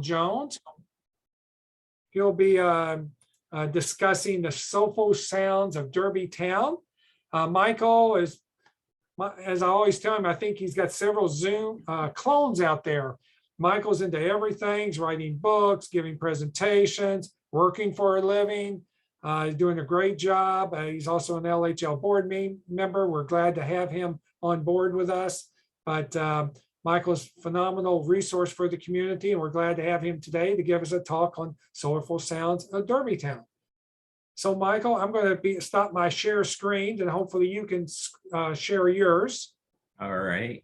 Jones. He'll be discussing the Soulful Sounds of Derbytown. Michael is, as I always tell him, I think he's got several Zoom clones out there. Michael's into everything. He's writing books, giving presentations, working for a living. He's doing a great job. He's also an LHL board member. We're glad to have him on board with us. But Michael's a phenomenal resource for the community, and we're glad to have him today to give us a talk on Soulful Sounds of Derbytown. So, Michael, I'm going to stop my share screen, and hopefully you can share yours. All right.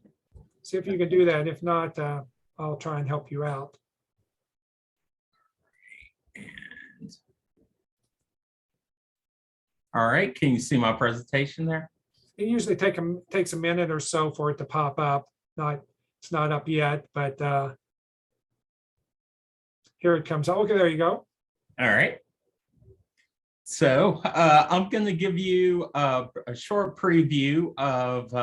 See if you can do that. If not, I'll try and help you out. All right. Can you see my presentation there? It usually takes a minute or so for it to pop up. It's not up yet, but here it comes. Okay, there you go. All right. So I'm going to give you a short preview of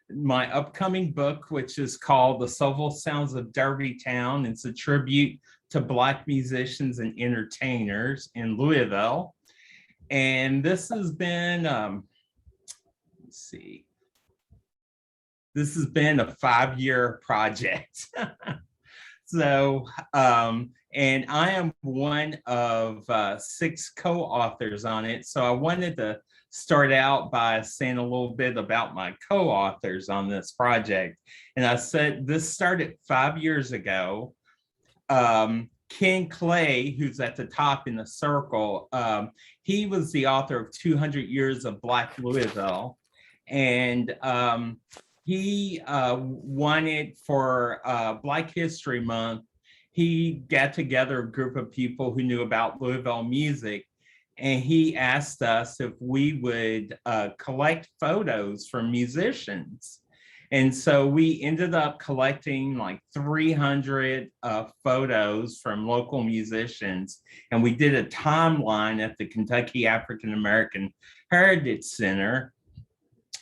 my upcoming book, which is called The Soulful Sounds of Derbytown. It's a tribute to Black musicians and entertainers in Louisville. And this has been, let's see, this has been a 5-year project. So, and I am one of 6 co-authors on it. So I wanted to start out by saying a little bit about my co-authors on this project. And I said, this started 5 years ago. Ken Clay, who's at the top in the circle, he was the author of 200 Years of Black Louisville. And he wanted for Black History Month, he got together a group of people who knew about Louisville music, and he asked us if we would collect photos from musicians. And so we ended up collecting like 300 photos from local musicians, and we did a timeline at the Kentucky African American Heritage Center.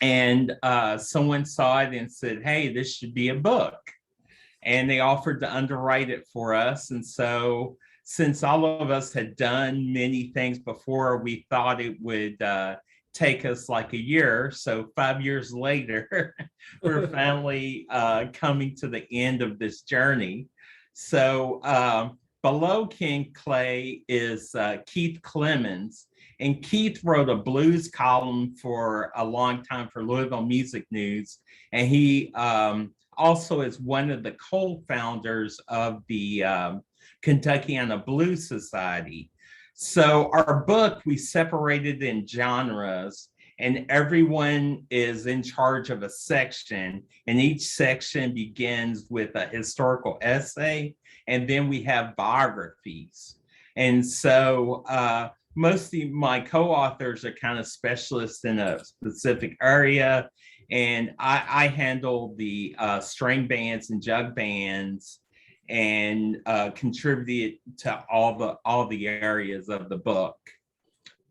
And someone saw it and said, hey, this should be a book. And they offered to underwrite it for us. And so since all of us had done many things before, we thought it would take us like a year. So 5 years later, we're finally coming to the end of this journey. So below Ken Clay is Keith Clemons. And Keith wrote a blues column for a long time for Louisville Music News. And he also is one of the co-founders of the Kentuckiana Blues Society. So our book, we separated in genres, and everyone is in charge of a section. And each section begins with a historical essay, and then we have biographies. And so most of my co-authors are kind of specialists in a specific area, and I handle the string bands and jug bands, and contributed to all the areas of the book.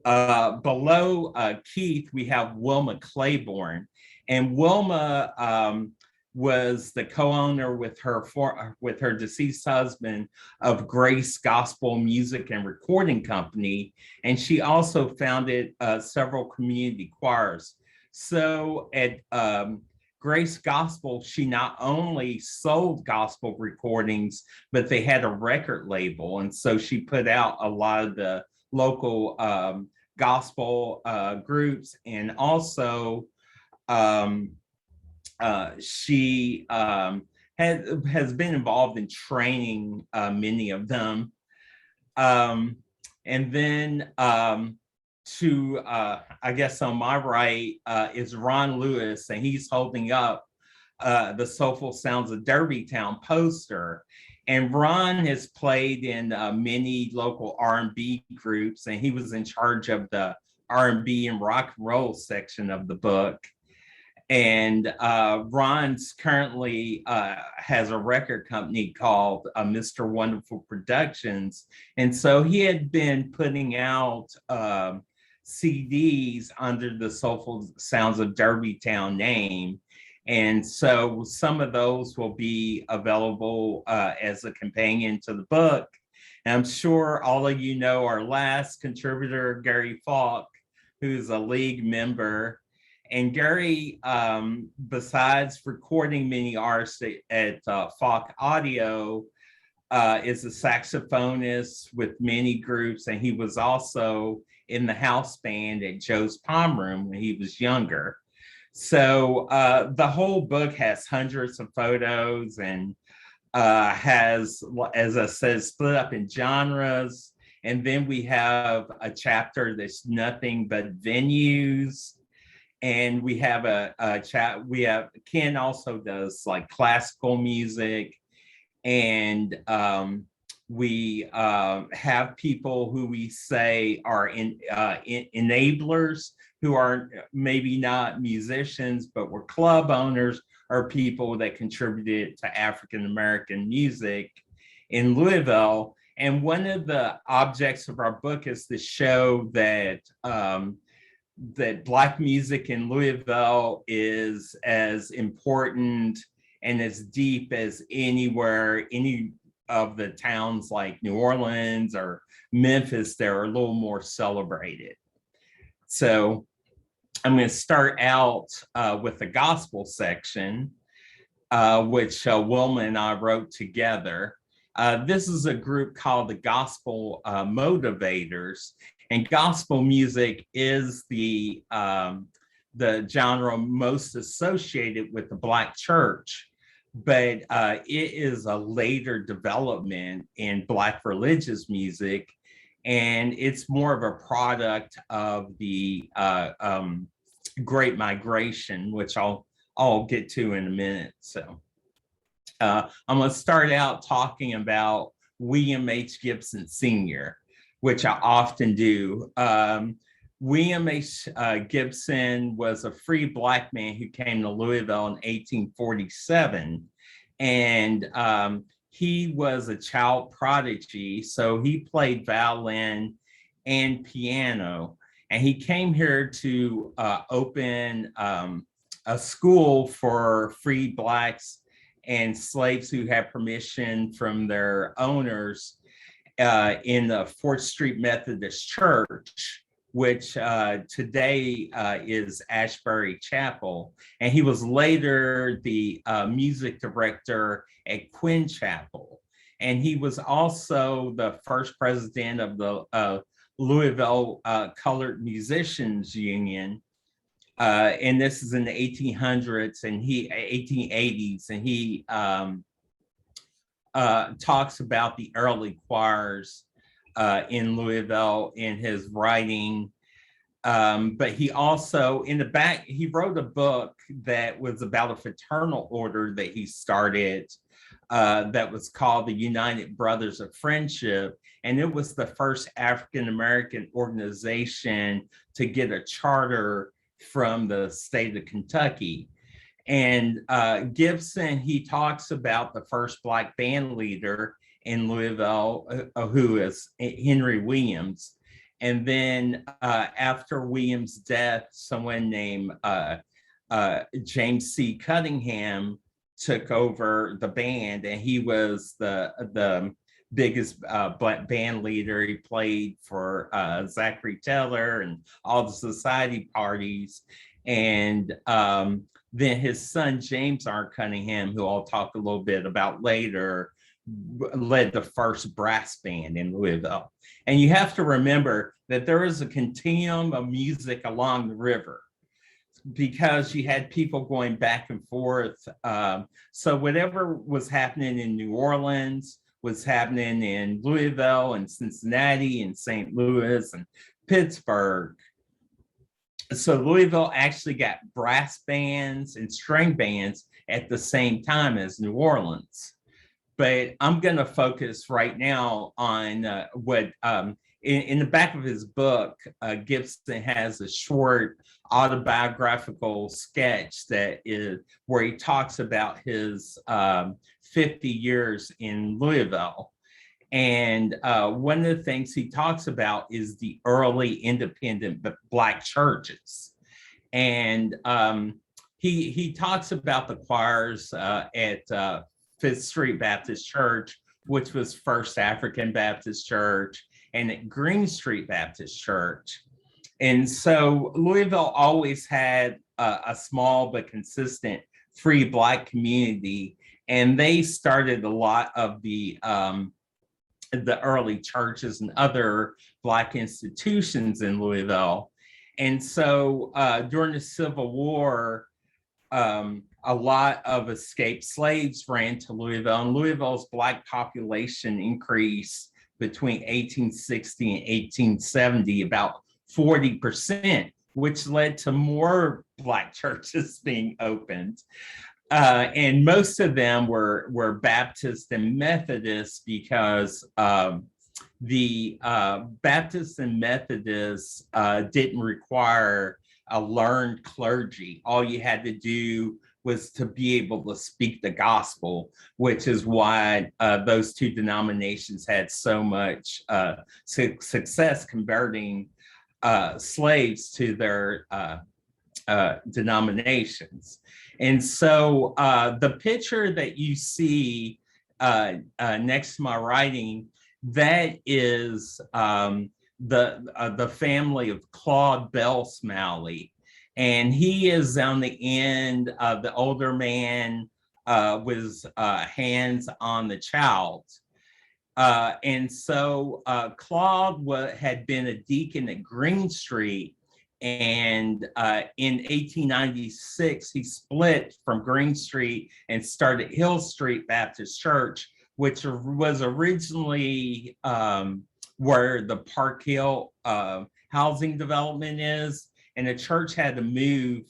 Below Keith, we have Wilma Claiborne, and Wilma was the co-owner with her deceased husband of Grace Gospel Music and Recording Company, and she also founded several community choirs. So at Grace Gospel, she not only sold gospel recordings, but they had a record label, and so she put out a lot of the local gospel groups, and also she has been involved in training many of them. And then I guess on my right is Ron Lewis, and he's holding up the Soulful Sounds of Derbytown poster. And Ron has played in many local R&B groups, and he was in charge of the R&B and rock and roll section of the book. And Ron's currently has a record company called Mr. Wonderful Productions. And so he had been putting out CDs under the Soulful Sounds of Derbytown name. And so some of those will be available as a companion to the book. And I'm sure all of you know our last contributor, Gary Falk, who's a league member. And Gary, besides recording many artists at Falk Audio, is a saxophonist with many groups. And he was also in the house band at Joe's Palm Room when he was younger. So the whole book has hundreds of photos and has, as I said, split up in genres. And then we have a chapter that's nothing but venues. And we have a chat. Ken also does like classical music. And we have people who we say are enablers, who are maybe not musicians, but were club owners, or people that contributed to African-American music in Louisville. And one of the objects of our book is to show that that Black music in Louisville is as important and as deep as anywhere, any of the towns like New Orleans or Memphis that are a little more celebrated. So I'm going to start out with the gospel section, which Wilma and I wrote together. This is a group called the Gospel Motivators, and gospel music is the genre most associated with the Black church, but it is a later development in Black religious music, and it's more of a product of the Great Migration, which I'll get to in a minute. So I'm going to start out talking about William H. Gibson Sr., which I often do. William H. Gibson was a free Black man who came to Louisville in 1847. And he was a child prodigy, so he played violin and piano. And he came here to open a school for free Blacks and slaves who had permission from their owners in the 4th Street Methodist Church, which today is Ashbury Chapel. And he was later the music director at Quinn Chapel. And he was also the first president of the Louisville Colored Musicians Union. And this is in the 1800s and 1880s. And he talks about the early choirs in Louisville in his writing. But he also, in the back, he wrote a book that was about a fraternal order that he started that was called the United Brothers of Friendship. And it was the first African-American organization to get a charter from the state of Kentucky. And Gibson, he talks about the first Black band leader in Louisville, who is Henry Williams. And then after Williams' death, someone named James C. Cunningham took over the band, and he was the biggest Black band leader. He played for Zachary Taylor and all the society parties. And then his son, James R. Cunningham, who I'll talk a little bit about later, led the first brass band in Louisville. And you have to remember that there is a continuum of music along the river because you had people going back and forth. So whatever was happening in New Orleans was happening in Louisville and Cincinnati and St. Louis and Pittsburgh. So Louisville actually got brass bands and string bands at the same time as New Orleans. But I'm going to focus right now on what in the back of his book, Gibson has a short autobiographical sketch that is where he talks about his 50 years in Louisville. And one of the things he talks about is the early independent Black churches. And he talks about the choirs at Fifth Street Baptist Church, which was First African Baptist Church, and at Green Street Baptist Church. And so Louisville always had a small but consistent free Black community, and they started a lot of the early churches and other Black institutions in Louisville. And so during the Civil War, a lot of escaped slaves ran to Louisville, and Louisville's Black population increased between 1860 and 1870 about 40%, which led to more Black churches being opened. And most of them were Baptist and Methodist, because the Baptists and Methodists didn't require a learned clergy. All you had to do was to be able to speak the gospel, which is why those two denominations had so much success converting slaves to their denominations. And so the picture that you see next to my writing, that is the family of Claude Bell Smalley. And he is on the end of the older man with hands on the child. And so Claude had been a deacon at Green Street, and in 1896 he split from Green Street and started Hill Street Baptist Church, which was originally where the Park Hill housing development is, and the church had to move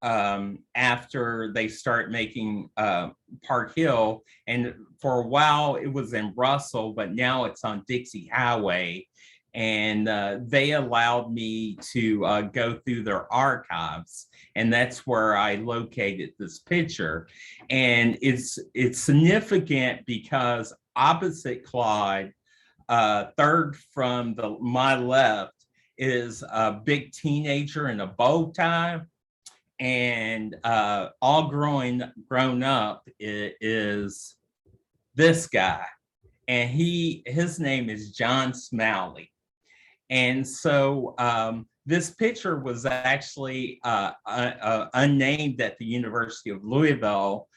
after they start making Park Hill. And for a while it was in Russell, but now it's on Dixie Highway. And they allowed me to go through their archives, and that's where I located this picture. And it's significant because opposite Claude, third from my left, is a big teenager in a bow tie, and all grown up is this guy, and his name is John Smalley. And so this picture was actually unnamed at the University of Louisville.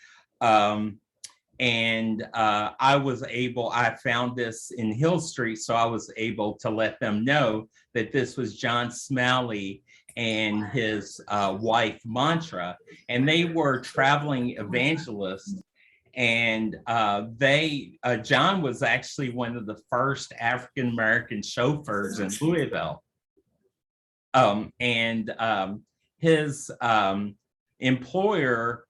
And I found this in Hill Street, so I was able to let them know that this was John Smalley and his wife Mantra, and they were traveling evangelists. And John was actually one of the first African-American chauffeurs in Louisville. His employer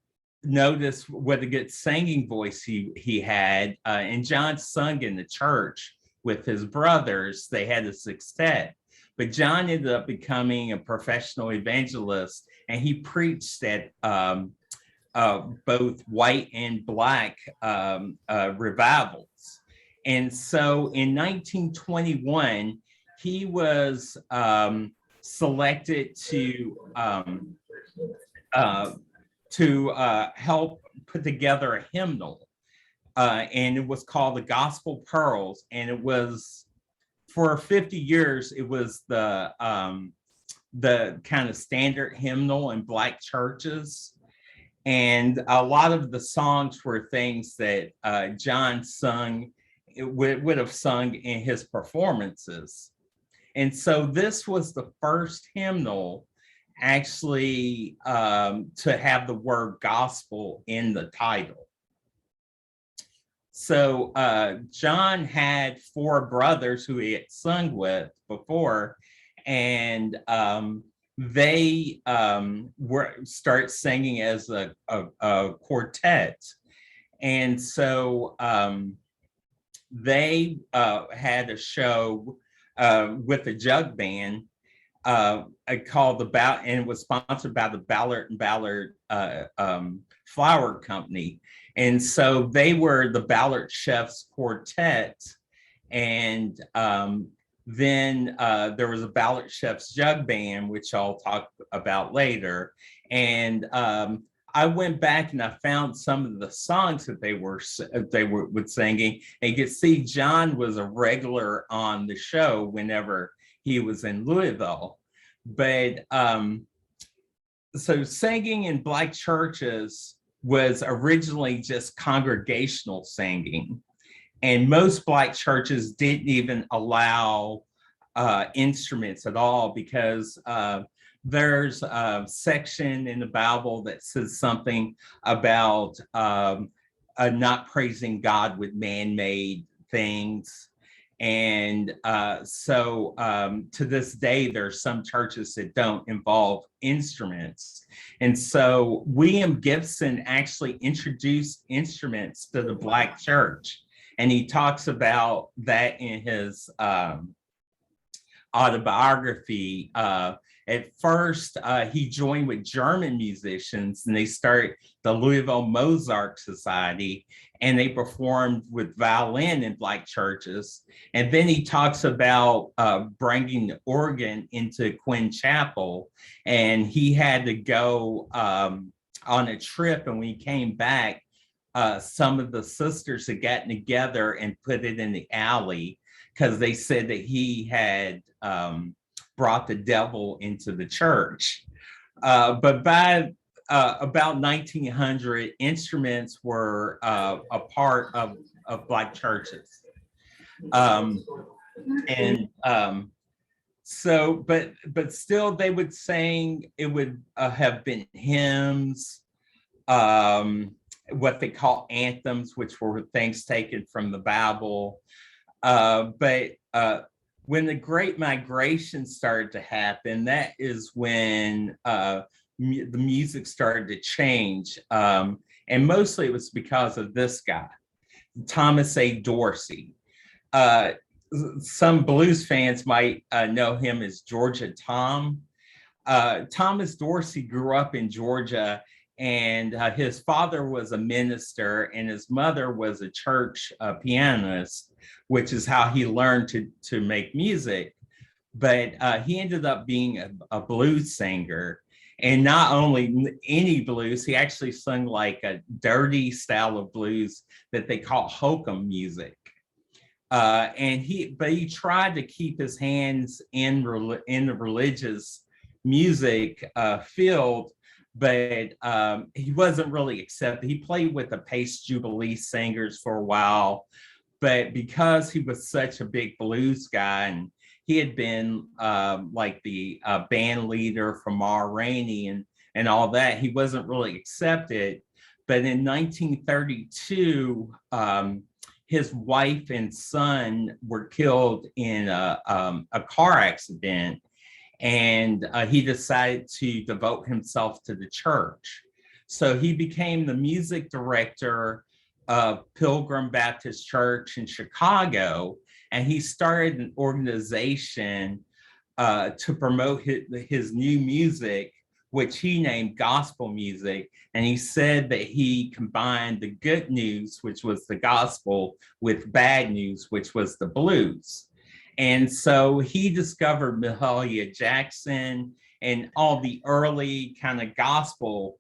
noticed what a good singing voice he had, and John sung in the church with his brothers. They had a sextet, but John ended up becoming a professional evangelist, and he preached at both white and Black revivals. And so in 1921, he was selected to help put together a hymnal, and it was called the Gospel Pearls. And it was, for 50 years, it was the kind of standard hymnal in Black churches. And a lot of the songs were things that John would have sung in his performances. And so this was the first hymnal actually to have the word gospel in the title. So John had 4 brothers who he had sung with before, and they start singing as a quartet. And so they had a show with a jug band called and it was sponsored by the Ballard and Ballard Flour Company. And so they were the Ballard Chefs Quartet, and Then there was a Ballard Chef's Jug Band, which I'll talk about later. And I went back and I found some of the songs that they were singing. And you could see John was a regular on the show whenever he was in Louisville. But so singing in Black churches was originally just congregational singing. And most Black churches didn't even allow instruments at all, because there's a section in the Bible that says something about not praising God with man-made things. And so to this day, there are some churches that don't involve instruments. And so William Gibson actually introduced instruments to the Black church. And he talks about that in his autobiography. At first, he joined with German musicians, and they started the Louisville Mozart Society, and they performed with violin in Black churches. And then he talks about bringing the organ into Quinn Chapel, and he had to go on a trip, and when he came back, some of the sisters had gotten together and put it in the alley because they said that he had brought the devil into the church. But by about 1900, instruments were a part of Black churches. So, but still they would sing, it would have been hymns, what they call anthems, which were things taken from the Bible. But when the Great Migration started to happen, that is when the music started to change. And mostly it was because of this guy, Thomas A. Dorsey. Some blues fans might know him as Georgia Tom. Thomas Dorsey grew up in Georgia, and his father was a minister and his mother was a church pianist, which is how he learned to make music. But he ended up being a blues singer, and not only any blues, he actually sung like a dirty style of blues that they call hokum music. But he tried to keep his hands in the religious music field, but he wasn't really accepted. He played with the Pace Jubilee Singers for a while, but because he was such a big blues guy, and he had been like the band leader for Ma Rainey and all that, he wasn't really accepted. But in 1932, his wife and son were killed in a car accident, and he decided to devote himself to the church. So he became the music director of Pilgrim Baptist Church in Chicago, and he started an organization to promote his new music, which he named gospel music. And he said that he combined the good news, which was the gospel, with bad news, which was the blues. And so he discovered Mahalia Jackson and all the early kind of gospel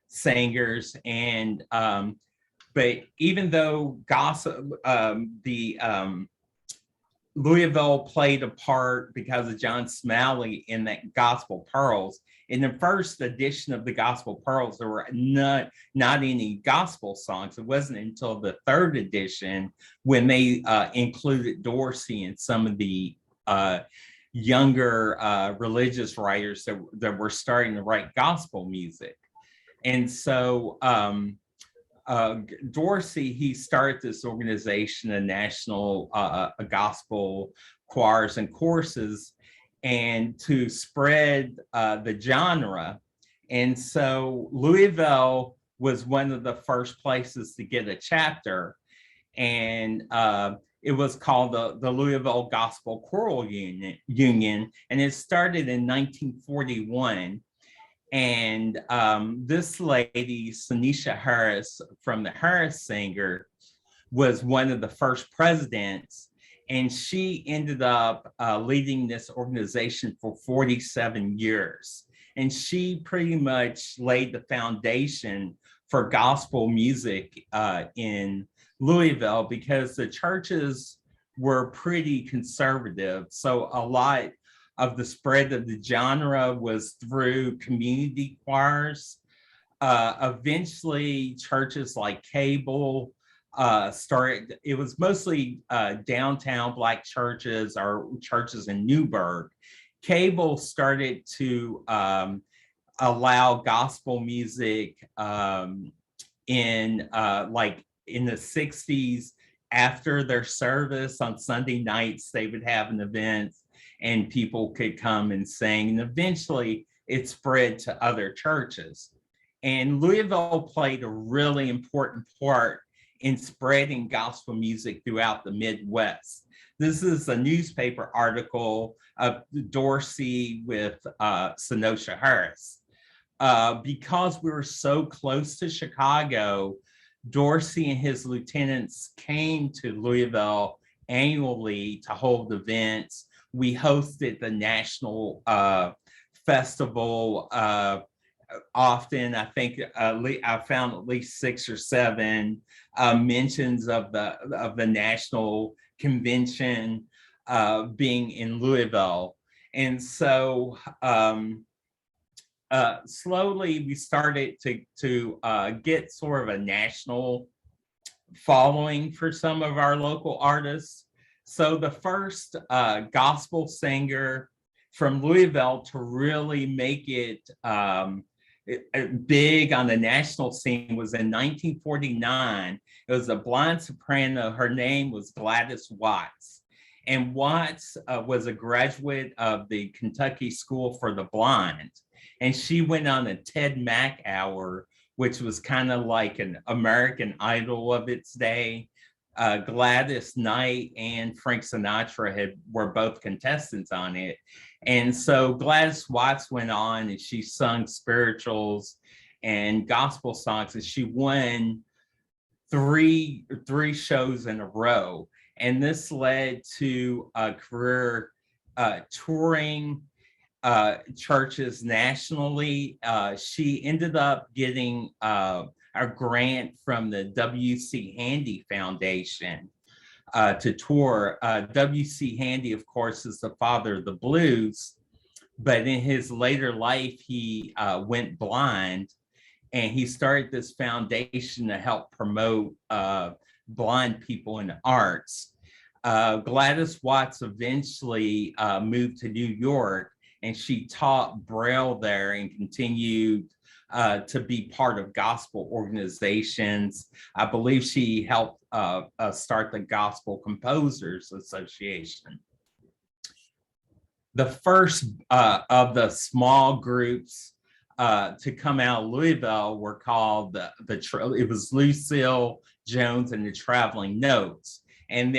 singers. And but even though Louisville played a part because of John Smalley in that Gospel Pearls. In the first edition of the Gospel Pearls, there were not any gospel songs. It wasn't until the third edition when they included Dorsey and some of the younger religious writers that were starting to write gospel music. And so Dorsey, he started this organization, a national gospel choirs and courses, and to spread the genre. And so Louisville was one of the first places to get a chapter, and it was called the Louisville Gospel Choral Union, and it started in 1941. And this lady, Sanisha Harris from the Harris Singer, was one of the first presidents. And she ended up leading this organization for 47 years. And she pretty much laid the foundation for gospel music in Louisville, because the churches were pretty conservative. So a lot of the spread of the genre was through community choirs. Eventually, churches like Cable started. It was mostly downtown Black churches or churches in Newburgh. Cable started to allow gospel music in in the 60s. After their service on Sunday nights, they would have an event and people could come and sing. And eventually it spread to other churches. And Louisville played a really important part in spreading gospel music throughout the Midwest. This is a newspaper article of Dorsey with Senosha Harris. Because we were so close to Chicago, Dorsey and his lieutenants came to Louisville annually to hold events. We hosted the national festival often. I think I found at least 6 or 7 mentions of the national convention being in Louisville. And so slowly we started to get sort of a national following for some of our local artists. So the first gospel singer from Louisville to really make it big on the national scene was in 1949. It was a blind soprano. Her name was Gladys Watts. And Watts was a graduate of the Kentucky School for the Blind. And she went on a Ted Mack Hour, which was kind of like an American Idol of its day. Gladys Knight and Frank Sinatra were both contestants on it. And so Gladys Watts went on and she sung spirituals and gospel songs, and she won three shows in a row. And this led to a career touring churches nationally. She ended up getting a grant from the W.C. Handy Foundation to tour. W.C. Handy, of course, is the father of the blues, but in his later life, he went blind, and he started this foundation to help promote blind people in the arts. Gladys Watts eventually moved to New York, and she taught Braille there and continued to be part of gospel organizations. I believe she helped start the Gospel Composers Association. The first of the small groups to come out of Louisville were called it was Lucille Jones and the Traveling Notes. And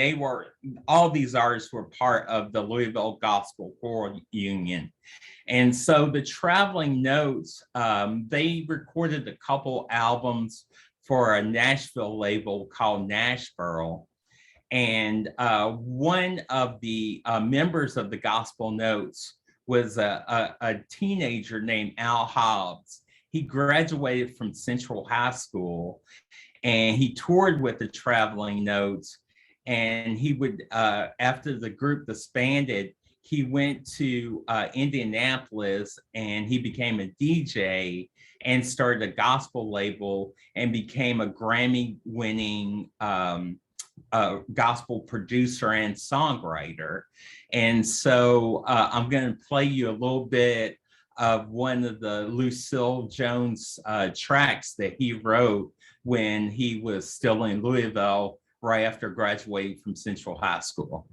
all these artists were part of the Louisville Gospel Choral Union. And so the Traveling Notes, they recorded a couple albums for a Nashville label called Nashville. And one of the members of the Gospel Notes was a teenager named Al Hobbs. He graduated from Central High School, and he toured with the Traveling Notes. And he would, after the group disbanded, he went to Indianapolis and he became a DJ and started a gospel label and became a Grammy-winning gospel producer and songwriter. And so I'm going to play you a little bit of one of the Lucille Jones tracks that he wrote when he was still in Louisville, right after graduating from Central High School.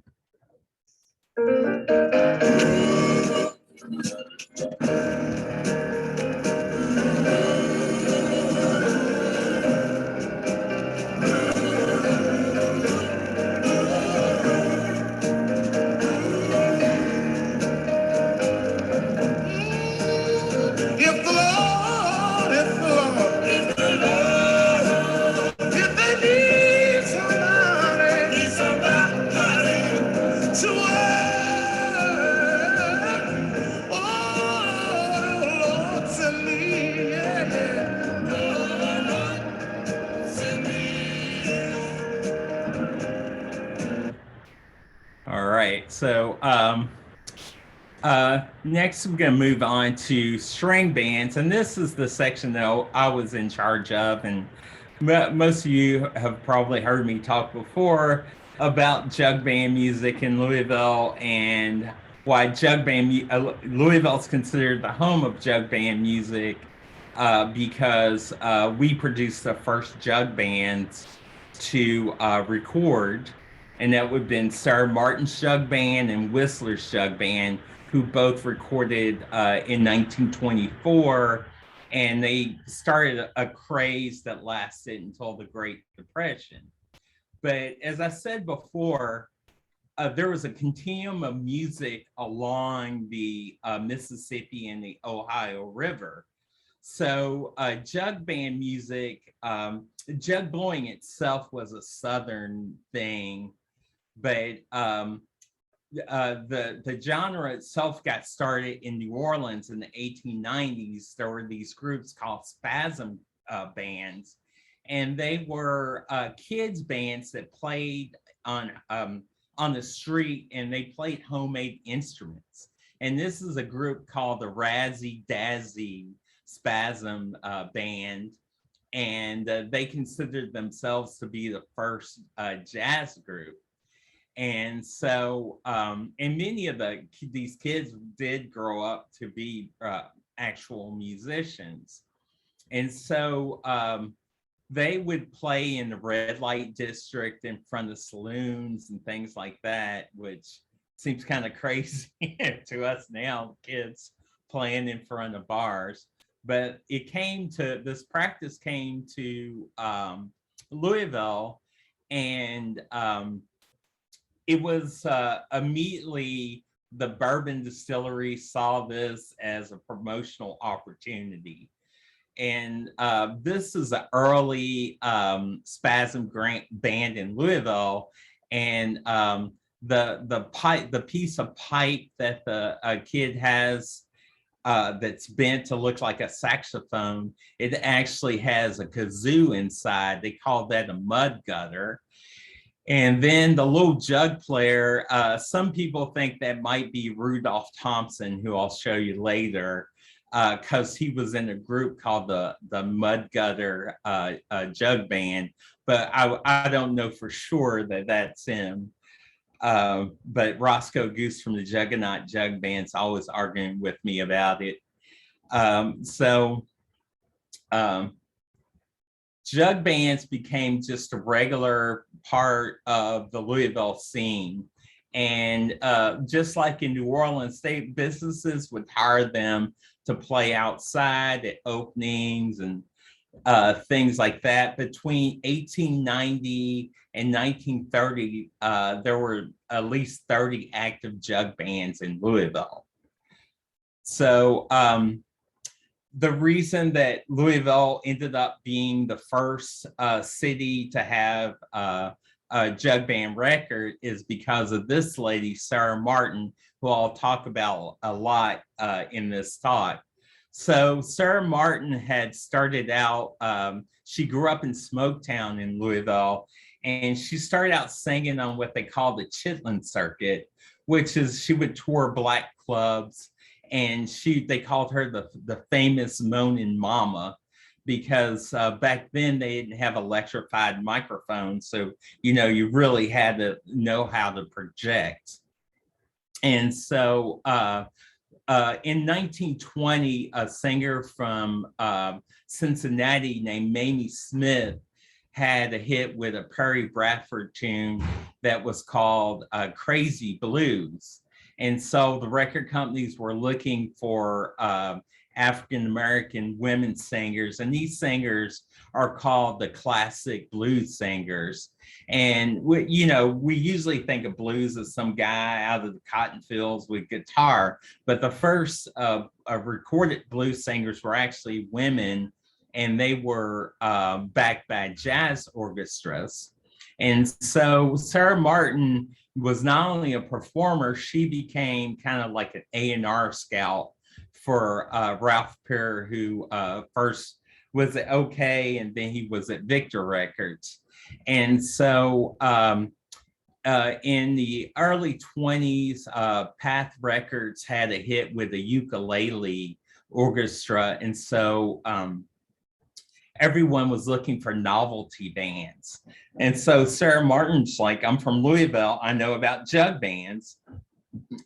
All right. So next we're going to move on to string bands. And this is the section that I was in charge of. And most of you have probably heard me talk before about jug band music in Louisville and why Louisville is considered the home of jug band music because we produced the first jug bands to record, and that would have been Sir Martin's Jug Band and Whistler's Jug Band, who both recorded in 1924, and they started a craze that lasted until the Great Depression. But as I said before, there was a continuum of music along the Mississippi and the Ohio River. So jug band music, jug blowing itself was a Southern thing, but the genre itself got started in New Orleans in the 1890s. There were these groups called spasm bands, and they were kids bands that played on the street, and they played homemade instruments. And this is a group called the Razzie Dazzy Spasm Band, and they considered themselves to be the first jazz group. And so, and many of these kids did grow up to be actual musicians. And so they would play in the red light district in front of saloons and things like that, which seems kind of crazy to us now, kids playing in front of bars. But this practice came to Louisville, and it was immediately the bourbon distillery saw this as a promotional opportunity. And this is an early spasm band in Louisville, and the piece of pipe that the kid has that's bent to look like a saxophone, it actually has a kazoo inside. They call that a mud gutter. And then the little jug player, some people think that might be Rudolph Thompson, who I'll show you later, because he was in a group called the Mud Gutter Jug Band, but I don't know for sure that that's him. But Roscoe Goose from the Juggernaut Jug Band's always arguing with me about it. Jug bands became just a regular part of the Louisville scene. And just like in New Orleans, businesses would hire them to play outside at openings and things like that. Between 1890 and 1930, there were at least 30 active jug bands in Louisville. So the reason that Louisville ended up being the first city to have a jug band record is because of this lady, Sarah Martin, who I'll talk about a lot in this talk. So Sarah Martin had started out, she grew up in Smoketown in Louisville, and she started out singing on what they call the Chitlin circuit, which is she would tour black clubs, and they called her the famous Moanin' Mama, because back then they didn't have electrified microphones. So, you really had to know how to project. And so in 1920, a singer from Cincinnati named Mamie Smith had a hit with a Perry Bradford tune that was called Crazy Blues. And so the record companies were looking for African-American women singers, and these singers are called the classic blues singers. And we usually think of blues as some guy out of the cotton fields with guitar, but the first recorded blues singers were actually women, and they were backed by jazz orchestras. And so Sarah Martin was not only a performer, she became kind of like an A&R scout for Ralph Peer, who first was at OK, and then he was at Victor Records. And so in the early 20s, Path Records had a hit with a ukulele orchestra. And so everyone was looking for novelty bands. And so Sarah Martin's like, I'm from Louisville, I know about jug bands.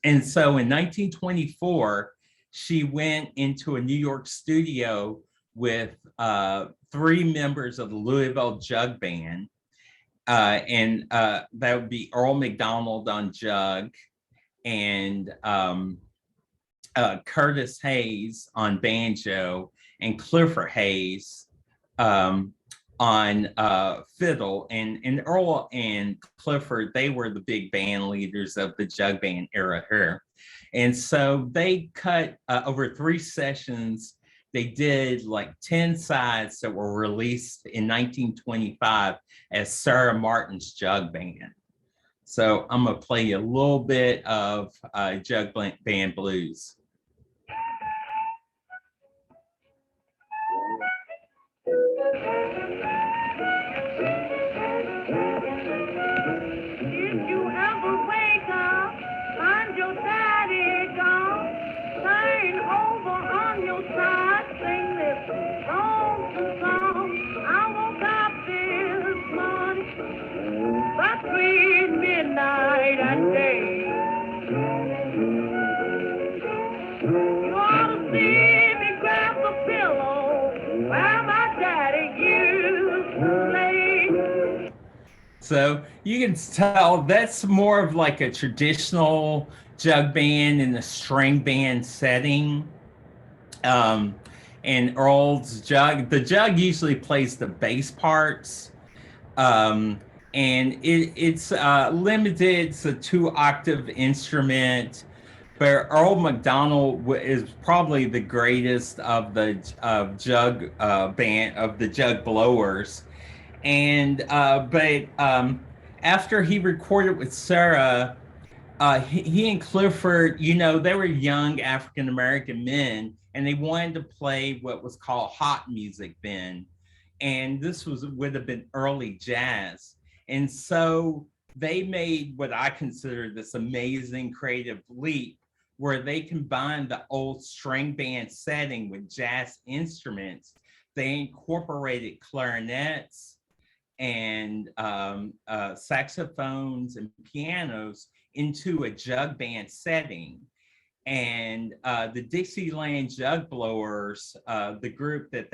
And so in 1924, she went into a New York studio with 3 members of the Louisville Jug Band. And that would be Earl McDonald on jug and Curtis Hayes on banjo and Clifford Hayes on fiddle. And Earl and Clifford, they were the big band leaders of the jug band era here. And so they cut over 3 sessions. They did like 10 sides that were released in 1925 as Sarah Martin's Jug Band. So I'm gonna play you a little bit of Jug Band Blues. So you can tell that's more of like a traditional jug band in a string band setting. And Earl's jug, the jug usually plays the bass parts. And it's limited, it's a 2-octave instrument. But Earl McDonald is probably the greatest of the jug band, of the jug blowers. And but after he recorded with Sarah, he and Clifford, you know, they were young African-American men, and they wanted to play what was called hot music then. And this would have been early jazz. And so they made what I consider this amazing creative leap where they combined the old string band setting with jazz instruments. They incorporated clarinets and saxophones and pianos into a jug band setting. And the Dixieland Jug Blowers, the group that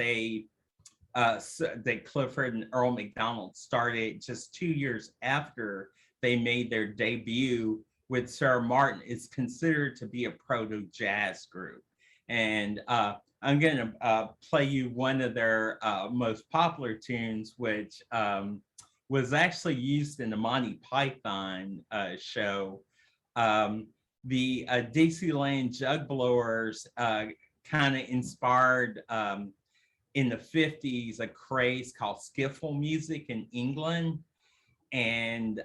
that Clifford and Earl McDonald started just 2 years after they made their debut with Sarah Martin, is considered to be a proto-jazz group. And I'm going to play you one of their most popular tunes, which was actually used in the Monty Python show. The Dixieland Jug Blowers kind of inspired in the 50s a craze called skiffle music in England. And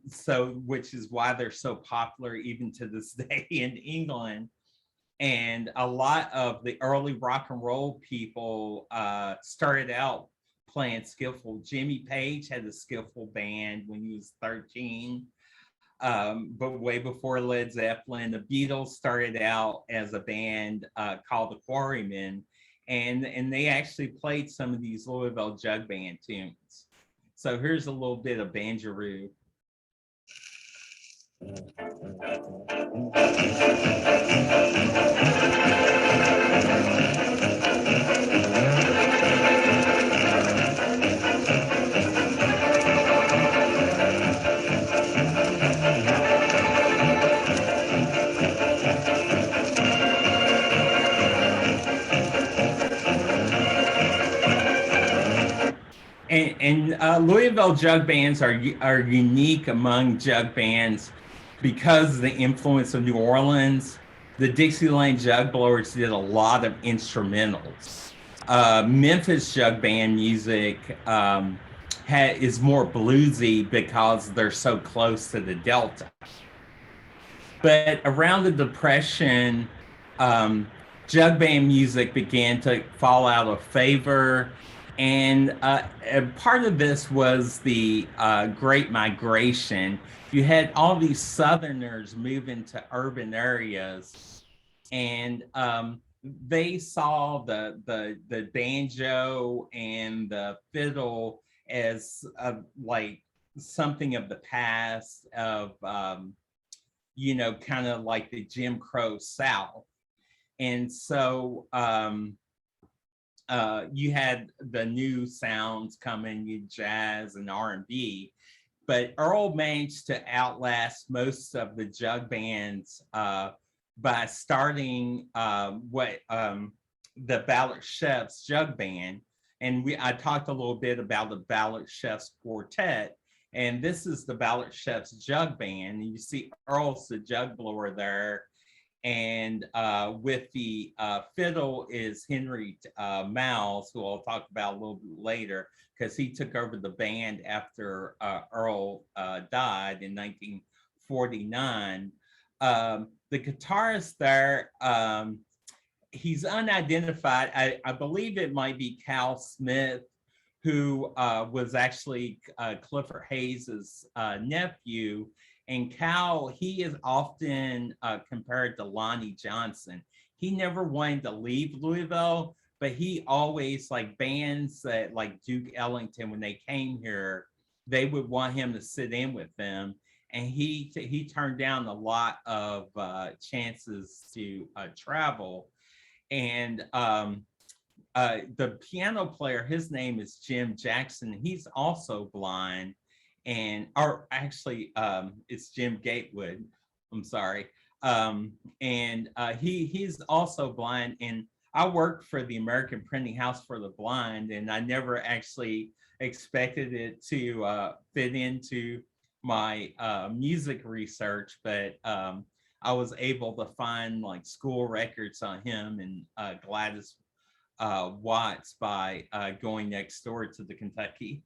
so, which is why they're so popular even to this day in England. And a lot of the early rock and roll people started out playing skiffle. Jimmy Page had a skiffle band when he was 13, but way before Led Zeppelin. The Beatles started out as a band called the Quarrymen, and they actually played some of these Louisville Jug Band tunes. So here's a little bit of Banjaroo. And Louisville jug bands are unique among jug bands because of the influence of New Orleans. The Dixieland Jug Blowers did a lot of instrumentals. Memphis jug band music is more bluesy because they're so close to the Delta. But around the Depression, jug band music began to fall out of favor. And part of this was the Great Migration. You had all these Southerners move into urban areas, and they saw the banjo and the fiddle as like something of the past of kind of like the Jim Crow South. And so you had the new sounds coming, you jazz and R&B, but Earl managed to outlast most of the jug bands by starting the Ballard Chefs Jug Band. And I talked a little bit about the Ballard Chefs Quartet, and this is the Ballard Chefs Jug Band. And you see Earl's the jug blower there, and with the fiddle is Henry Miles, who I'll talk about a little bit later, because he took over the band after Earl died in 1949. The guitarist there, he's unidentified. I believe it might be Cal Smith, who was actually Clifford Hayes's nephew. And Cal, he is often compared to Lonnie Johnson. He never wanted to leave Louisville, but he always, like bands that like Duke Ellington, when they came here, they would want him to sit in with them. And he turned down a lot of chances to travel. And the piano player, his name is Jim Jackson. He's also blind. Or actually, it's Jim Gatewood. I'm sorry. He's also blind. And I worked for the American Printing House for the Blind, and I never actually expected it to fit into my music research, but I was able to find like school records on him and Gladys Watts by going next door to the Kentucky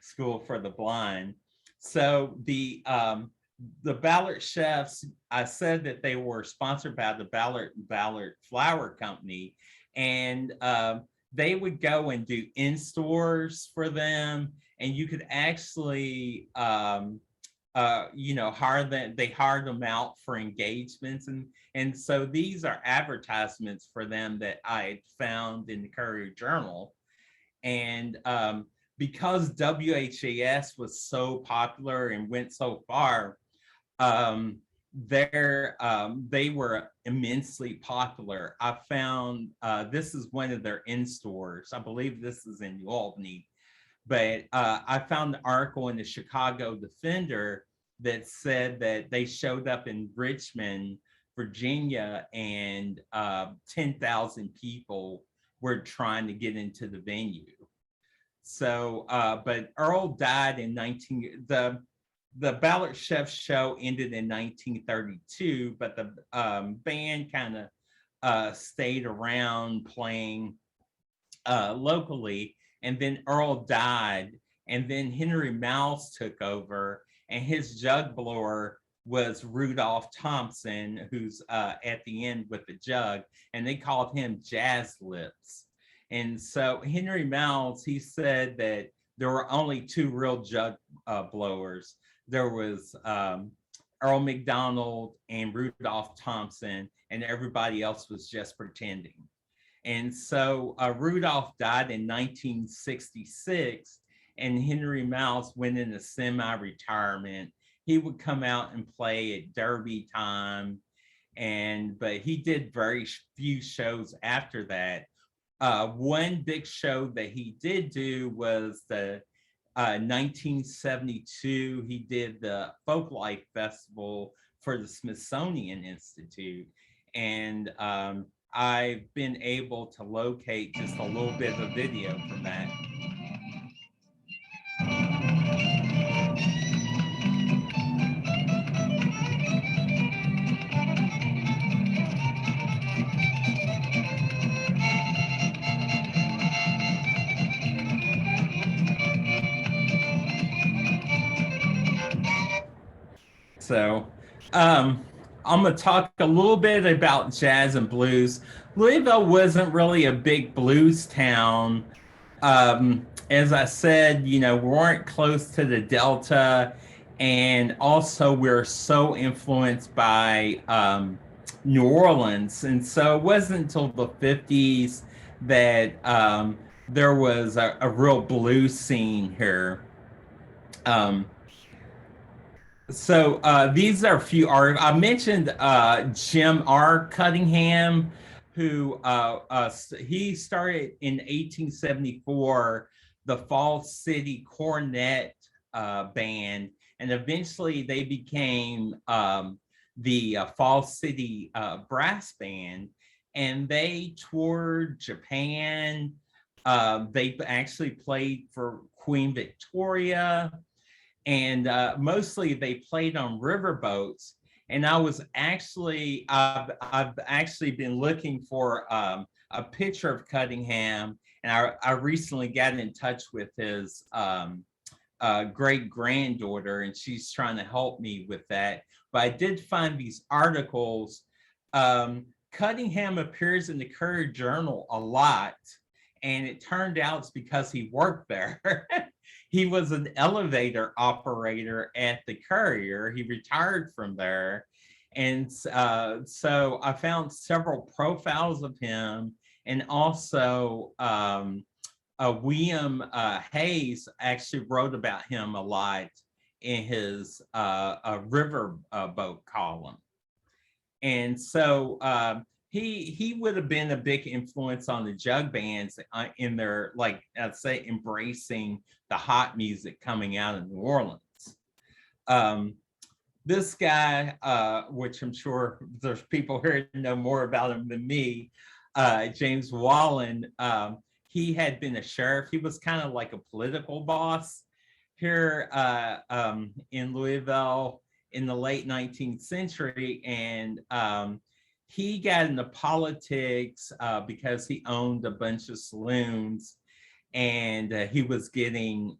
School for the Blind. So the Ballard Chefs, I said that they were sponsored by the Ballard Flour Company, and they would go and do in-stores for them, and you could actually hire them. They hired them out for engagements, and so these are advertisements for them that I had found in the Courier Journal. And because WHAS was so popular and went so far, they were immensely popular. I found this is one of their in-stores. I believe this is in New Albany, but I found an article in the Chicago Defender that said that they showed up in Richmond, Virginia, and 10,000 people were trying to get into the venue. So, but Earl died in the Ballard Chefs show ended in 1932, but the band kind of stayed around playing locally. And then Earl died, and then Henry Mouse took over, and his jug blower was Rudolph Thompson, who's at the end with the jug, and they called him Jazz Lips. And so Henry Mouse, he said that there were only two real jug blowers. There was Earl McDonald and Rudolph Thompson, and everybody else was just pretending. And so Rudolph died in 1966, and Henry Mouse went into semi-retirement. He would come out and play at Derby time, but he did very few shows after that. One big show that he did do was the 1972, he did the Folklife Festival for the Smithsonian Institute. And I've been able to locate just a little bit of video from that. So I'm going to talk a little bit about jazz and blues. Louisville wasn't really a big blues town as I said, we weren't close to the Delta, and also we're so influenced by New Orleans. And so it wasn't until the 50s that there was a real blues scene here. So these are a few artists. I mentioned Jim R. Cunningham, who he started in 1874 the Fall City Cornet Band, and eventually they became the Fall City Brass Band, and they toured Japan. They actually played for Queen Victoria, and mostly they played on riverboats. And I've actually been looking for a picture of Cunningham, and I recently got in touch with his great granddaughter, and she's trying to help me with that. But I did find these articles. Cunningham appears in the Courier Journal a lot, and it turned out it's because he worked there. He was an elevator operator at the Courier. He retired from there. And so I found several profiles of him, and also William Hayes actually wrote about him a lot in his river boat column. And so he would have been a big influence on the jug bands in their, like I'd say, embracing the hot music coming out of New Orleans. This guy, which I'm sure there's people here who know more about him than me, James Wallin, he had been a sheriff. He was kind of like a political boss here in Louisville in the late 19th century. And he got into politics because he owned a bunch of saloons, and he was getting,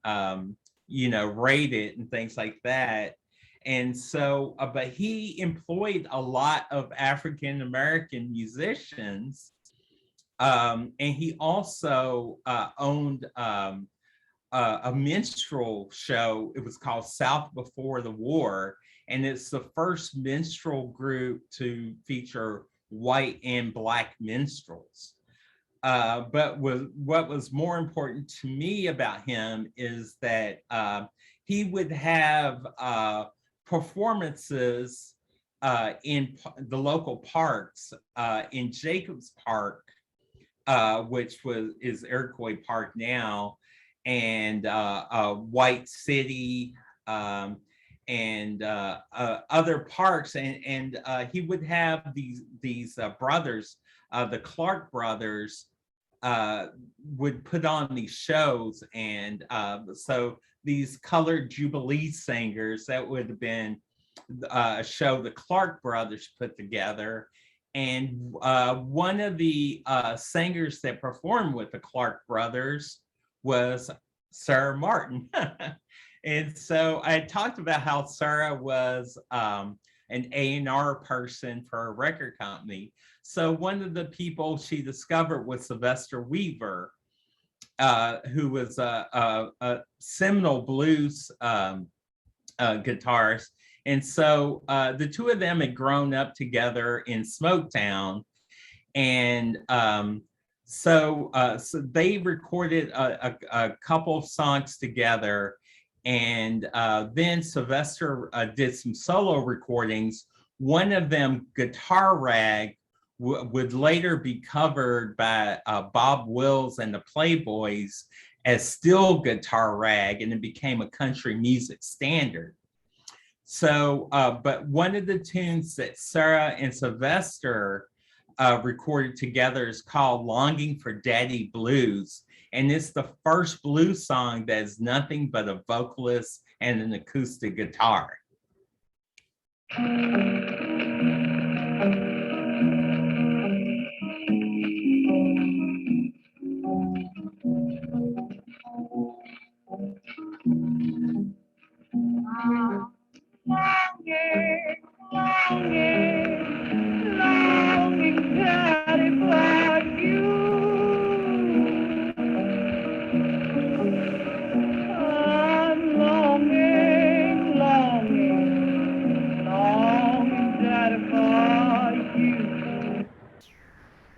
raided and things like that. And so, but he employed a lot of African-American musicians. And he also owned a minstrel show. It was called South Before the War. And it's the first minstrel group to feature white and black minstrels. But what was more important to me about him is that he would have performances in the local parks, in Jacobs Park, which is Iroquois Park now, and White City, and other parks, and he would have these brothers, the Clark brothers, would put on these shows, and so these colored Jubilee singers, that would have been a show the Clark brothers put together. And one of the singers that performed with the Clark brothers was Sarah Martin. And so I talked about how Sarah was an A&R person for a record company. So one of the people she discovered was Sylvester Weaver, who was a seminal blues guitarist. And so the two of them had grown up together in Smoketown. And so they recorded a couple of songs together. And then Sylvester did some solo recordings. One of them, Guitar Rag, would later be covered by Bob Wills and the Playboys as Still Guitar Rag, and it became a country music standard. So, but one of the tunes that Sarah and Sylvester recorded together is called Longing for Daddy Blues. And it's the first blues song that is nothing but a vocalist and an acoustic guitar.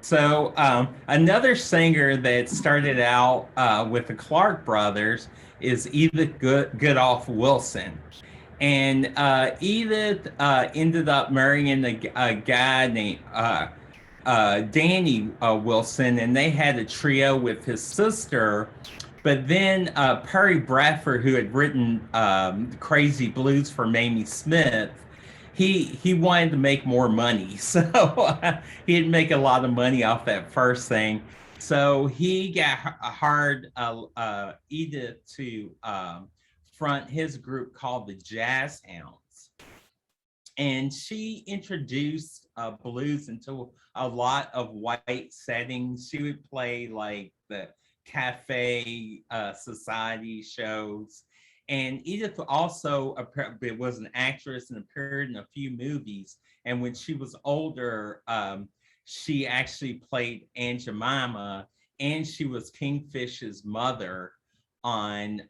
So another singer that started out with the Clark brothers is Edith Goodolph Wilson. And Edith ended up marrying a guy named Danny Wilson, and they had a trio with his sister. But then Perry Bradford, who had written Crazy Blues for Mamie Smith, he wanted to make more money. So he didn't make a lot of money off that first thing. So he got hired Edith to front his group called the Jazz Hounds. And she introduced blues into a lot of white settings. She would play like the cafe society shows. And Edith also was an actress and appeared in a few movies. And when she was older, she actually played Aunt Jemima, and she was Kingfish's mother on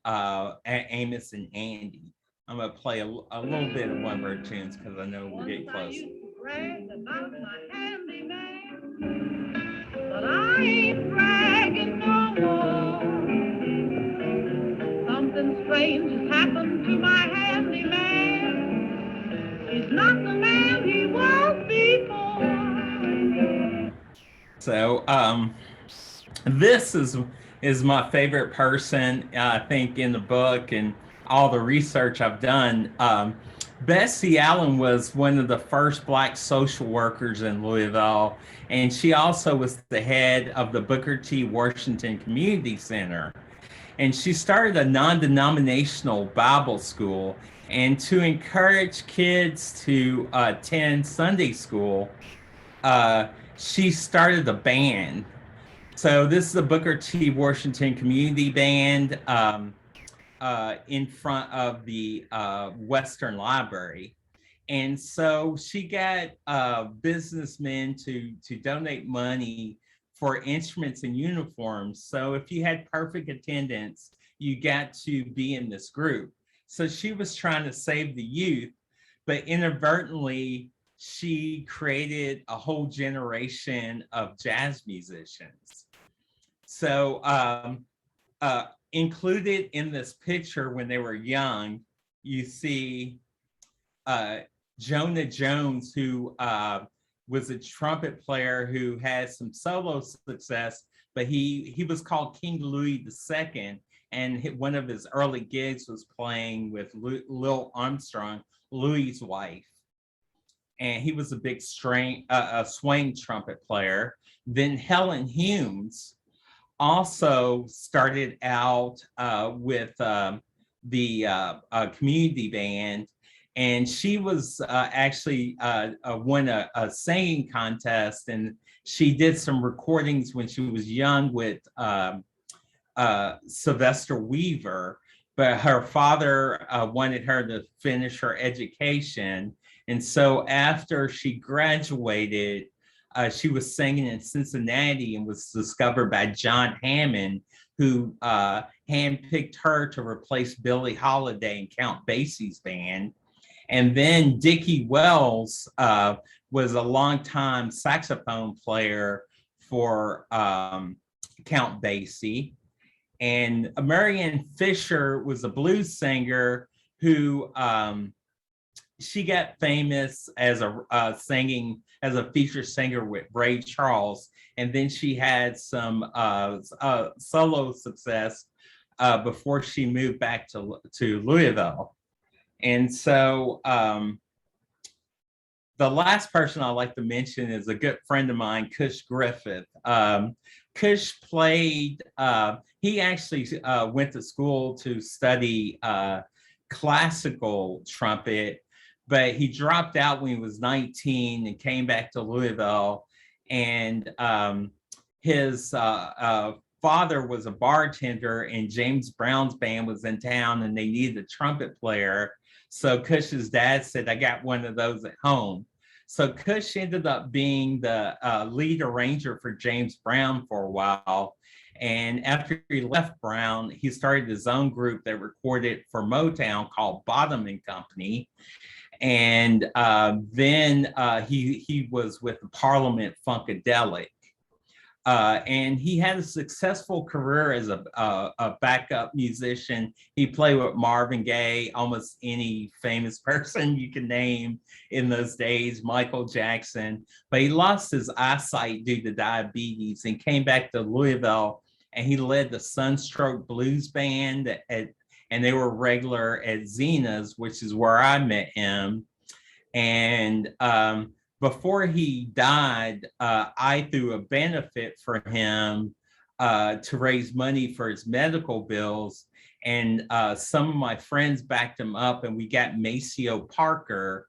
Amos and Andy. I'm gonna play a little bit of one of her tunes because I know we're getting close. About my handyman, but I ain't bragging no more. Something strange has happened to my handyman. He's not the man he was before. So this is my favorite person, I think, in the book and all the research I've done. Betsy Allen was one of the first Black social workers in Louisville, and she also was the head of the Booker T. Washington Community Center. And she started a non-denominational Bible school. And to encourage kids to attend Sunday school, she started a band. So this is the Booker T. Washington Community Band in front of the Western Library. And so she got businessmen to donate money for instruments and uniforms. So if you had perfect attendance, you got to be in this group. So she was trying to save the youth, but inadvertently, she created a whole generation of jazz musicians. So included in this picture when they were young, you see Jonah Jones, who was a trumpet player who had some solo success, but he was called King Louis II, and one of his early gigs was playing with Lil Armstrong, Louis's wife. And he was a big swing trumpet player. Then Helen Humes also started out with the community band, and she was actually won a singing contest, and she did some recordings when she was young with Sylvester Weaver, but her father wanted her to finish her education. And so after she graduated, she was singing in Cincinnati and was discovered by John Hammond, who handpicked her to replace Billie Holiday in Count Basie's band. And then Dicky Wells was a longtime saxophone player for Count Basie. And Marianne Fisher was a blues singer who she got famous as singing as a feature singer with Ray Charles, and then she had some solo success before she moved back to Louisville. And so the last person I'd like to mention is a good friend of mine, Cush Griffith. Cush played, he actually went to school to study classical trumpet, but he dropped out when he was 19 and came back to Louisville. And his father was a bartender, and James Brown's band was in town and they needed a trumpet player. So Cush's dad said, I got one of those at home. So Cush ended up being the lead arranger for James Brown for a while. And after he left Brown, he started his own group that recorded for Motown called Bottom and Company. And then he was with the Parliament Funkadelic. And he had a successful career as a backup musician. He played with Marvin Gaye, almost any famous person you can name in those days, Michael Jackson. But he lost his eyesight due to diabetes and came back to Louisville, and he led the Sunstroke Blues Band and they were regular at Zena's, which is where I met him. And before he died, I threw a benefit for him to raise money for his medical bills. And some of my friends backed him up, and we got Maceo Parker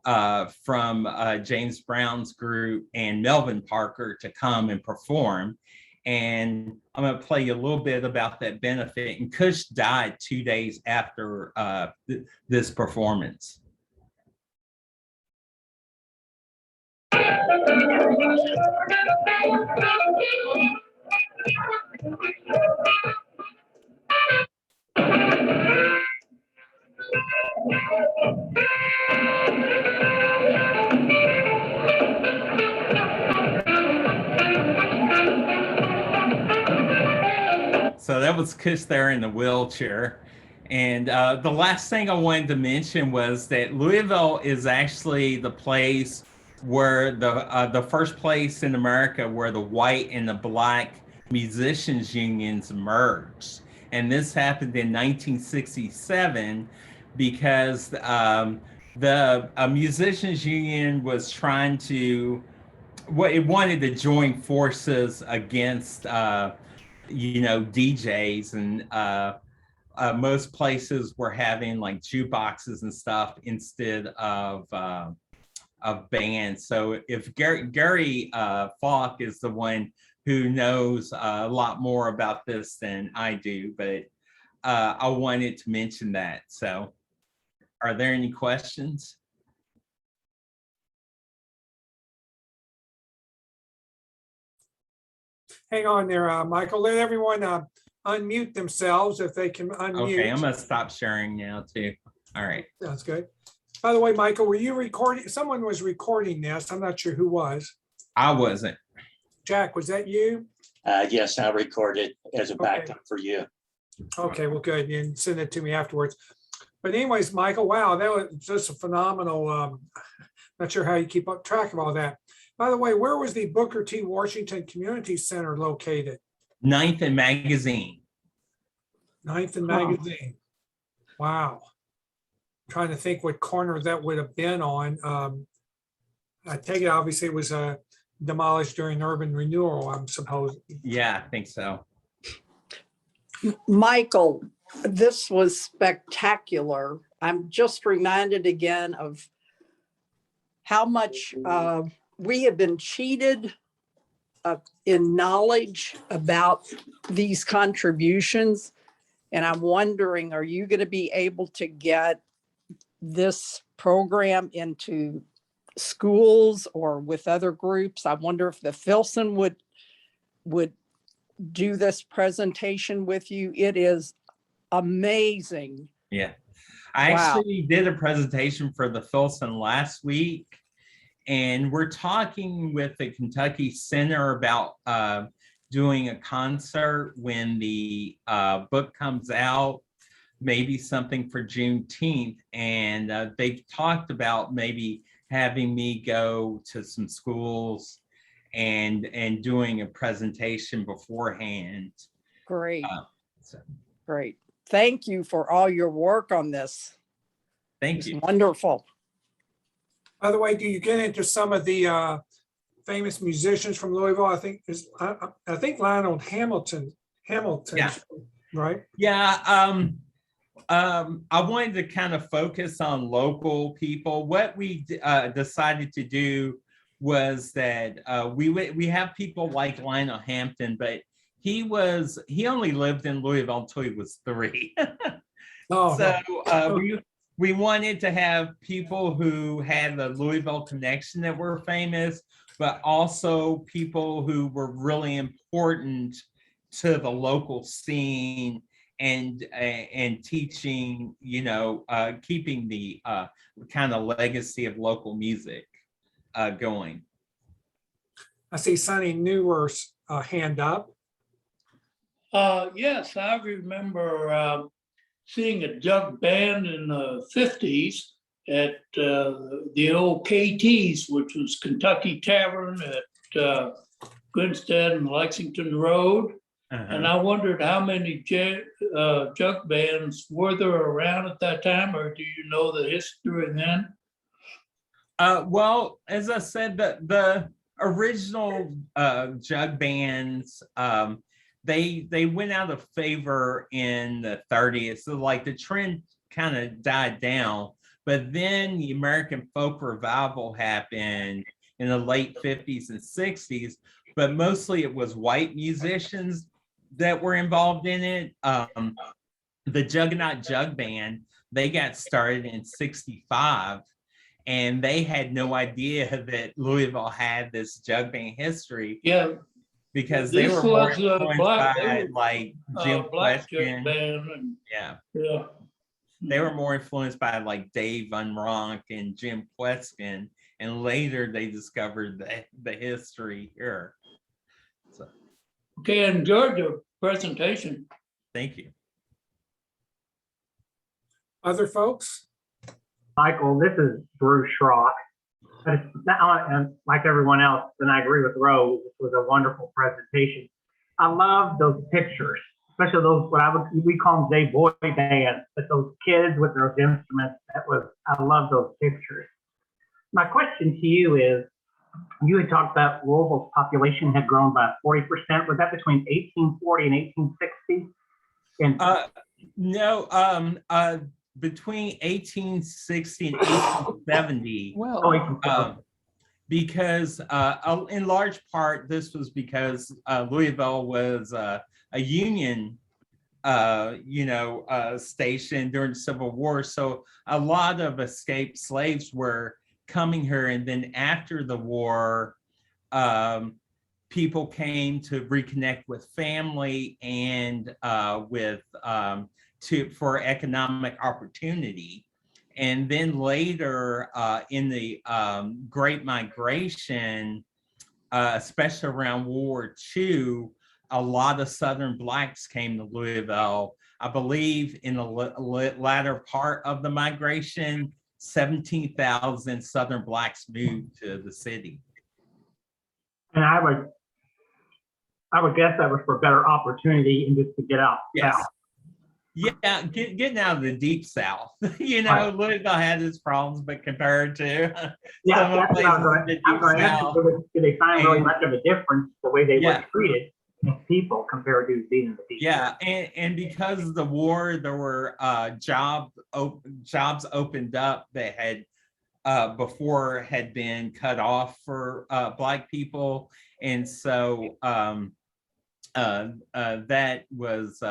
from James Brown's group and Melvin Parker to come and perform. And I'm going to play you a little bit about that benefit. And Cush died 2 days after this performance. So that was Cush there in the wheelchair. And the last thing I wanted to mention was that Louisville is actually the place where the first place in America where the white and the black musicians unions emerged. And this happened in 1967 because the musicians union was trying to, it wanted to join forces against DJs, and most places were having like jukeboxes and stuff instead of bands. So if Gary Falk is the one who knows a lot more about this than I do, but I wanted to mention that. So are there any questions? Hang on there, Michael. Let everyone unmute themselves if they can unmute. Okay, I'm going to stop sharing now too. All right. Sounds good. By the way, Michael, were you recording? Someone was recording this. I'm not sure who was. I wasn't. Jack, was that you? Yes, I recorded as a backup for you. Okay, well, good. You can send it to me afterwards. But anyways, Michael, wow, that was just a phenomenal. Not sure how you keep up track of all that. By the way, where was the Booker T. Washington Community Center located? 9th and Magazine. 9th and Magazine. Wow. I'm trying to think what corner that would have been on. I take it obviously it was demolished during urban renewal, I'm supposed. Yeah, I think so. Michael, this was spectacular. I'm just reminded again of how much we have been cheated in knowledge about these contributions. And I'm wondering, are you going to be able to get this program into schools or with other groups? I wonder if the Filson would do this presentation with you. It is amazing. Yeah. I actually did a presentation for the Filson last week, and we're talking with the Kentucky Center about doing a concert when the book comes out, maybe something for Juneteenth. And they've talked about maybe having me go to some schools and doing a presentation beforehand. Great. Great. Thank you for all your work on this. Thank you. Wonderful. By the way, do you get into some of the famous musicians from Louisville? I think Lionel Hamilton, Yeah. Right? Yeah. I wanted to kind of focus on local people. What we decided to do was that we have people like Lionel Hampton, but he only lived in Louisville until he was 3. We wanted to have people who had the Louisville connection that were famous, but also people who were really important to the local scene and teaching, keeping the kind of legacy of local music going. I see Sonny Newer's hand up. Yes, I remember seeing a jug band in the 50s at the old KT's, which was Kentucky Tavern at Grinstead and Lexington Road. And I wondered how many jug bands were there around at that time, or do you know the history then? Well, as I said, the original jug bands, they went out of favor in the 30s. So like the trend kind of died down, but then the American folk revival happened in the late 50s and 60s, but mostly it was white musicians that were involved in it. The Juggernaut Jug Band, they got started in 65, and they had no idea that Louisville had this jug band history. Yeah. Because they This were more was, influenced black- by they were, like Jim Black Jug Question. Band and, Yeah. yeah. They were more influenced by like Dave Van Ronk and Jim Queskin, and later they discovered the history here. So Okay, enjoyed the presentation. thank you. Other folks? Michael, this is Bruce Schrock. And like everyone else, and I agree with Rose, it was a wonderful presentation. I love those pictures, especially those, we call them day boy bands, but those kids with those instruments, I love those pictures. My question to you is, you had talked about Louisville's population had grown by 40%. Was that between 1840 and 1860? And No, between 1860 and 1870. Because in large part, this was because Louisville was a Union, station during the Civil War. So a lot of escaped slaves were coming here, and then after the war, people came to reconnect with family and for economic opportunity. And then later in the Great Migration, especially around World War II, a lot of Southern Blacks came to Louisville. I believe in the latter part of the migration, 17,000 Southern Blacks moved to the city. And I would guess that was for better opportunity and just to get out. Yes. South. Yeah, getting out of the deep South. Right. Louisville had its problems, but compared to Yeah, some of the that's what I was places in the going to deep ask. South. Did they find really And- much of a difference the way they Yeah. were treated as people compared to being in the deep Yeah, South? and because of the war, there were jobs opened up that had before had been cut off for Black people, and so that was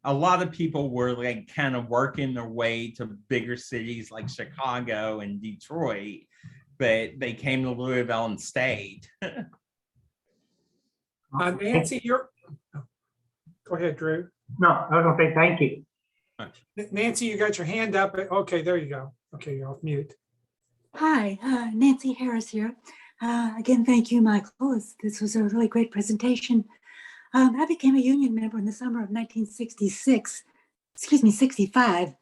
a lot of people were like kind of working their way to bigger cities like Chicago and Detroit, but they came to Louisville and stayed. Nancy, go ahead, Drew. No, I was going to say thank you. Nancy, you got your hand up. Okay, there you go. Okay, you're off mute. Hi, Nancy Harris here. Again, thank you, Michael. This was a really great presentation. I became a union member in the summer of 65.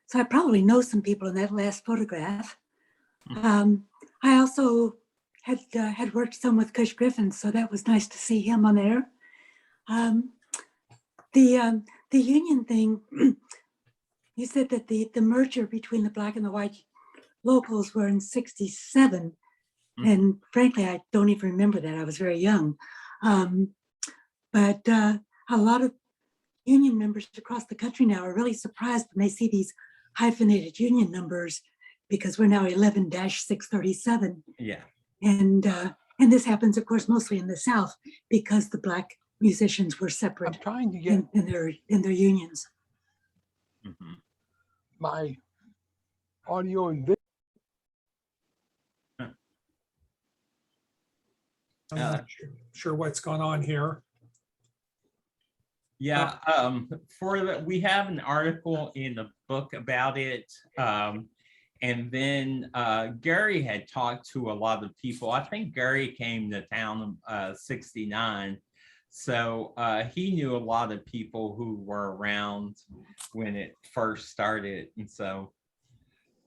So I probably know some people in that last photograph. I also had worked some with Cush Griffith, so that was nice to see him on there. The union thing, you said that the merger between the Black and the white locals were in 67. And frankly, I don't even remember that. I was very young. But a lot of union members across the country now are really surprised when they see these hyphenated union numbers, because we're now 11-637. Yeah. And this happens, of course, mostly in the South, because the Black musicians were separate I'm trying to get in their unions. Mhm. my audio and video. I'm not sure what's going on here. Yeah, we have an article in the book about it. And then Gary had talked to a lot of people. I think Gary came to town 69. So he knew a lot of people who were around when it first started. And so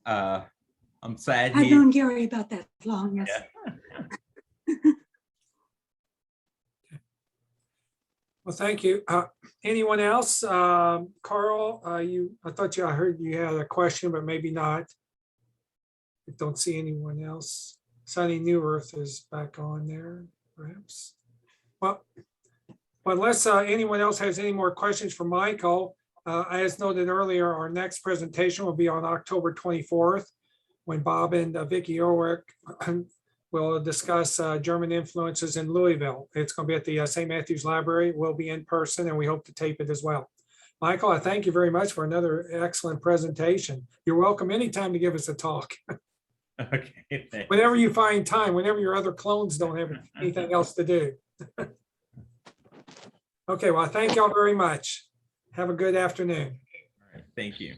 I'm sad. I've known Gary about that long, yes. Yeah. Well, thank you. Anyone else? Carl, I thought I heard you had a question, but maybe not. I don't see anyone else. Sunny New Earth is back on there, perhaps. Well, unless anyone else has any more questions for Michael, as noted earlier, our next presentation will be on October 24th, when Bob and Vicki Ulrich will discuss German influences in Louisville. It's going to be at the St. Matthew's Library. We'll be in person, and we hope to tape it as well. Michael, I thank you very much for another excellent presentation. You're welcome anytime to give us a talk. Okay. Thanks. Whenever you find time, whenever your other clones don't have anything else to do. Okay, well, thank y'all very much. Have a good afternoon. All right, thank you.